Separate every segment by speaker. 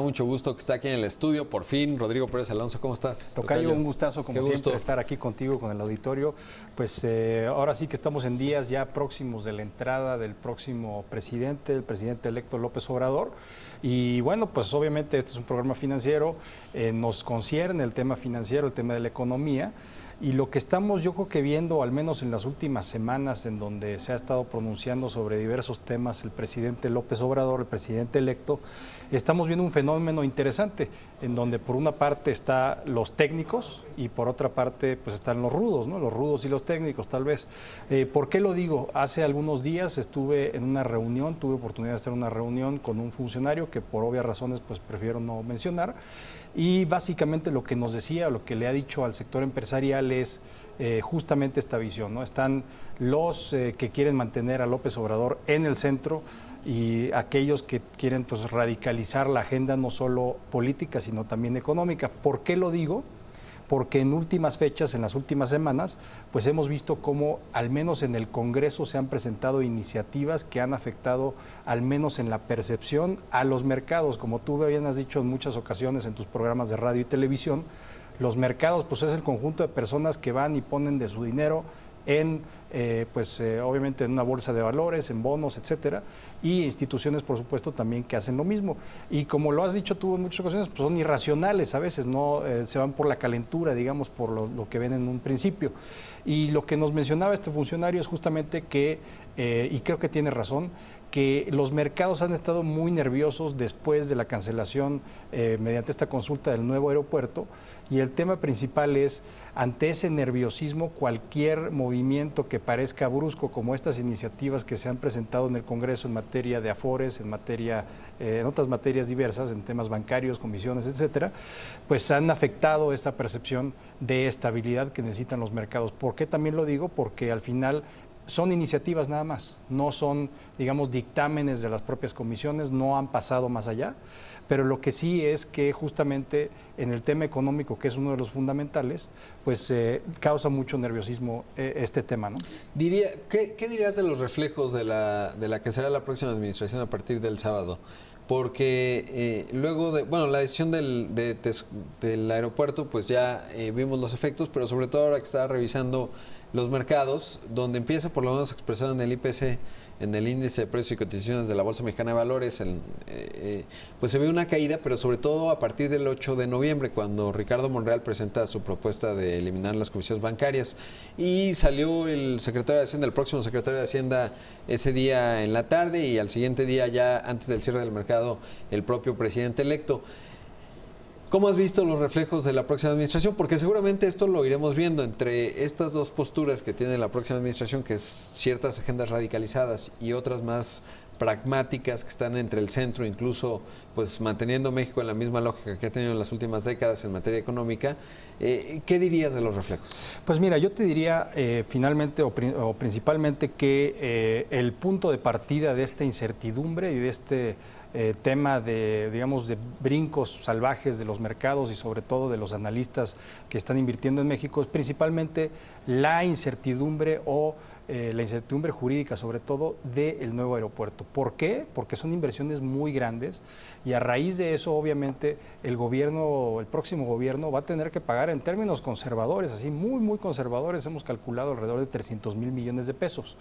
Speaker 1: Mucho gusto que está aquí en el estudio, por fin. Rodrigo Pérez Alonso, ¿cómo estás?
Speaker 2: Tocayo, un gustazo como siempre
Speaker 1: gusto
Speaker 2: estar aquí contigo, con el auditorio. Pues ahora sí que estamos en días ya próximos de la entrada del próximo presidente, el presidente electo López Obrador. Y bueno, pues obviamente este es un programa financiero, nos concierne el tema financiero, el tema de la economía. Y lo que estamos yo creo que viendo, al menos en las últimas semanas, en donde se ha estado pronunciando sobre diversos temas el presidente López Obrador, el presidente electo, estamos viendo un fenómeno interesante, en donde por una parte están los técnicos y por otra parte pues están los rudos, ¿no? Los rudos y los técnicos tal vez. ¿Por qué lo digo? Hace algunos días estuve en una reunión, tuve oportunidad de hacer una reunión con un funcionario que por obvias razones pues prefiero no mencionar. Y básicamente lo que nos decía, lo que le ha dicho al sector empresarial es justamente esta visión, ¿no? Están los que quieren mantener a López Obrador en el centro y aquellos que quieren pues radicalizar la agenda no solo política, sino también económica. ¿Por qué lo digo? Porque en últimas fechas, en las últimas semanas, pues hemos visto cómo al menos en el Congreso se han presentado iniciativas que han afectado, al menos en la percepción, a los mercados. Como tú bien has dicho en muchas ocasiones en tus programas de radio y televisión, los mercados pues es el conjunto de personas que van y ponen de su dinero en, obviamente en una bolsa de valores, en bonos, etcétera, y instituciones, por supuesto, también que hacen lo mismo. Y como lo has dicho tú en muchas ocasiones, pues son irracionales a veces, no se van por la calentura, digamos, por lo que ven en un principio. Y lo que nos mencionaba este funcionario es justamente que, y creo que tiene razón, que los mercados han estado muy nerviosos después de la cancelación mediante esta consulta del nuevo aeropuerto, y el tema principal es, ante ese nerviosismo, cualquier movimiento que parezca brusco, como estas iniciativas que se han presentado en el Congreso en materia de afores, en otras materias diversas, en temas bancarios, comisiones, etcétera, pues han afectado esta percepción de estabilidad que necesitan los mercados. ¿Por qué también lo digo? Porque al final son iniciativas nada más, no son, digamos, dictámenes de las propias comisiones, no han pasado más allá, pero lo que sí es que justamente en el tema económico, que es uno de los fundamentales, pues causa mucho nerviosismo este tema, ¿no?
Speaker 1: ¿Qué dirías de los reflejos de la que será la próxima administración a partir del sábado? Porque luego de, bueno, la decisión del aeropuerto, pues ya vimos los efectos, pero sobre todo ahora que está revisando los mercados, donde empieza por lo menos a expresar en el IPC, en el índice de precios y cotizaciones de la Bolsa Mexicana de Valores, pues se ve una caída, pero sobre todo a partir del 8 de noviembre, cuando Ricardo Monreal presenta su propuesta de eliminar las comisiones bancarias. Y salió el secretario de Hacienda, el próximo secretario de Hacienda, ese día en la tarde, y al siguiente día, ya antes del cierre del mercado, el propio presidente electo. ¿Cómo has visto los reflejos de la próxima administración? Porque seguramente esto lo iremos viendo entre estas dos posturas que tiene la próxima administración, que es ciertas agendas radicalizadas y otras más pragmáticas que están entre el centro, incluso pues manteniendo México en la misma lógica que ha tenido en las últimas décadas en materia económica. ¿Qué dirías de los reflejos?
Speaker 2: Pues mira, yo te diría finalmente o principalmente que el punto de partida de esta incertidumbre y de este tema de, digamos, de brincos salvajes de los mercados y sobre todo de los analistas que están invirtiendo en México es principalmente la incertidumbre o la incertidumbre jurídica, sobre todo del nuevo aeropuerto. ¿Por qué? Porque son inversiones muy grandes y a raíz de eso, obviamente, el próximo gobierno va a tener que pagar en términos conservadores, así muy conservadores, hemos calculado alrededor de 300,000 millones de pesos.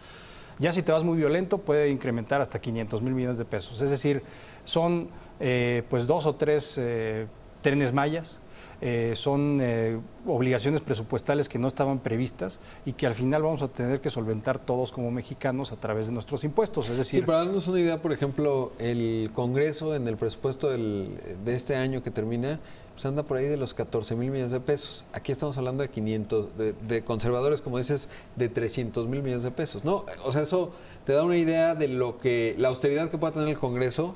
Speaker 2: Ya si te vas muy violento puede incrementar hasta 500,000 millones de pesos. Es decir, son pues 2 o 3 trenes Mayas, son obligaciones presupuestales que no estaban previstas y que al final vamos a tener que solventar todos como mexicanos a través de nuestros impuestos. Es decir,
Speaker 1: sí, para darnos una idea, por ejemplo, el Congreso en el presupuesto de este año que termina, pues anda por ahí de los 14,000 millones de pesos. Aquí estamos hablando de 500, de conservadores, como dices, de 300,000 millones de pesos, ¿no? O sea, eso te da una idea de la austeridad que pueda tener el Congreso.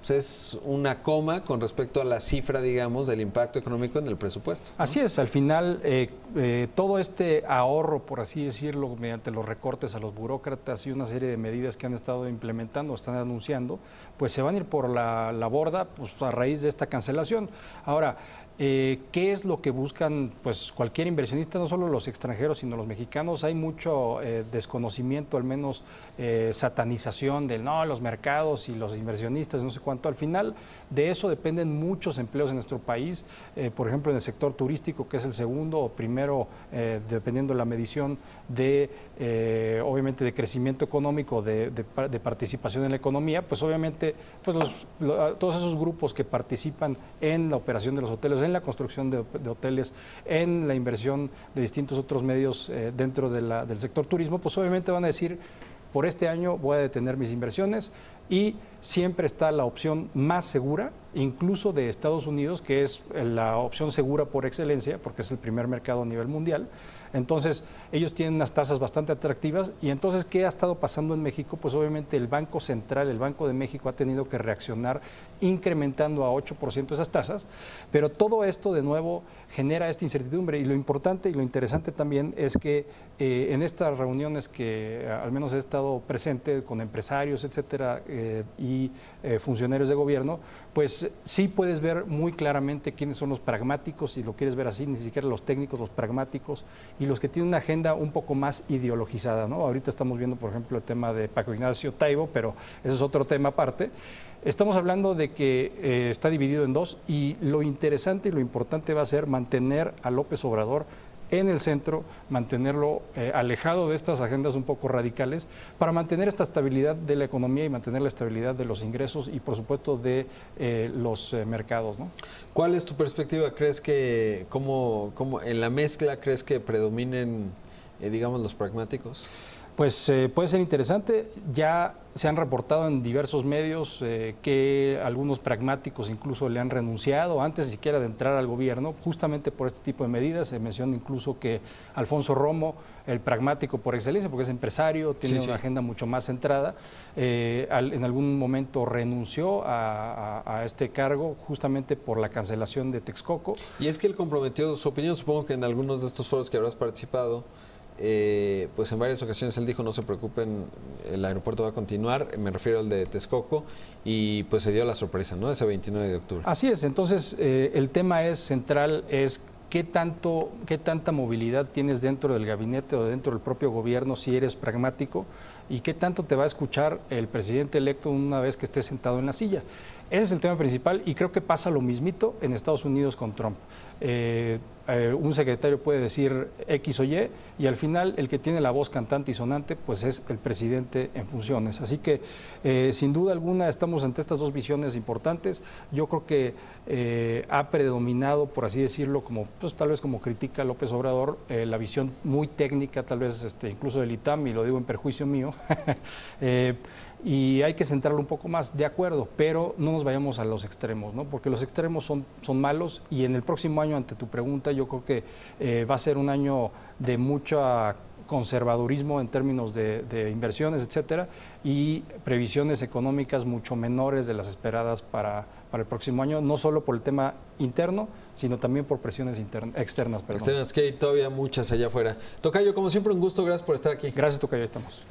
Speaker 1: Pues es una coma con respecto a la cifra, digamos, del impacto económico en el presupuesto, ¿no?
Speaker 2: Así es, al final todo este ahorro, por así decirlo, mediante los recortes a los burócratas y una serie de medidas que han estado implementando, están anunciando, pues se van a ir por la borda pues, a raíz de esta cancelación. Ahora, ¿Qué es lo que buscan pues cualquier inversionista, no solo los extranjeros, sino los mexicanos? Hay mucho desconocimiento, al menos satanización de los mercados y los inversionistas, no sé cuánto. Al final de eso dependen muchos empleos en nuestro país, por ejemplo en el sector turístico, que es el segundo o primero, dependiendo de la medición de obviamente de crecimiento económico, de participación en la economía, pues obviamente pues todos esos grupos que participan en la operación de los hoteles, en la construcción de hoteles, en la inversión de distintos otros medios dentro del sector turismo, pues obviamente van a decir, por este año voy a detener mis inversiones, y siempre está la opción más segura, incluso de Estados Unidos, que es la opción segura por excelencia, porque es el primer mercado a nivel mundial. Entonces, ellos tienen unas tasas bastante atractivas. Y entonces, ¿qué ha estado pasando en México? Pues obviamente el Banco Central, el Banco de México, ha tenido que reaccionar incrementando a 8% esas tasas, pero todo esto de nuevo genera esta incertidumbre. Y lo importante y lo interesante también es que en estas reuniones que al menos he estado presente con empresarios, etcétera, y funcionarios de gobierno, pues sí puedes ver muy claramente quiénes son los pragmáticos, si lo quieres ver así, ni siquiera los técnicos, los pragmáticos, y los que tienen una agenda un poco más ideologizada, ¿no? Ahorita estamos viendo, por ejemplo, el tema de Paco Ignacio Taibo, pero ese es otro tema aparte. Estamos hablando de que está dividido en dos, y lo interesante y lo importante va a ser mantener a López Obrador en el centro, mantenerlo alejado de estas agendas un poco radicales, para mantener esta estabilidad de la economía y mantener la estabilidad de los ingresos y, por supuesto, de los mercados, ¿no?
Speaker 1: ¿Cuál es tu perspectiva? ¿Crees que, cómo en la mezcla, crees que predominen, digamos, los pragmáticos?
Speaker 2: Pues puede ser interesante. Ya se han reportado en diversos medios que algunos pragmáticos incluso le han renunciado antes siquiera de entrar al gobierno, justamente por este tipo de medidas. Se menciona incluso que Alfonso Romo, el pragmático por excelencia, porque es empresario, tiene una agenda mucho más centrada, en algún momento renunció a este cargo justamente por la cancelación de Texcoco.
Speaker 1: Y es que él comprometió su opinión, supongo que en algunos de estos foros que habrás participado, pues en varias ocasiones él dijo: no se preocupen, el aeropuerto va a continuar, me refiero al de Texcoco, y pues se dio la sorpresa, ¿no? Ese 29 de octubre.
Speaker 2: Así es. Entonces el tema central es qué tanta movilidad tienes dentro del gabinete o dentro del propio gobierno si eres pragmático, y qué tanto te va a escuchar el presidente electo una vez que esté sentado en la silla. Ese es el tema principal, y creo que pasa lo mismito en Estados Unidos con Trump. Un secretario puede decir X o Y, y al final el que tiene la voz cantante y sonante pues es el presidente en funciones. Así que sin duda alguna estamos ante estas dos visiones importantes. Yo creo que ha predominado, por así decirlo, como pues tal vez como critica López Obrador, la visión muy técnica, tal vez incluso del ITAM, y lo digo en perjuicio mío, y hay que centrarlo un poco más, de acuerdo, pero no nos vayamos a los extremos, ¿no? Porque los extremos son malos, y en el próximo año, ante tu pregunta, yo creo que va a ser un año de mucho conservadurismo en términos de inversiones, etcétera, y previsiones económicas mucho menores de las esperadas para el próximo año, no solo por el tema interno, sino también por presiones externas.
Speaker 1: Externas, que hay todavía muchas allá afuera. Tocayo, como siempre, un gusto, gracias por estar aquí.
Speaker 2: Gracias, Tocayo, estamos.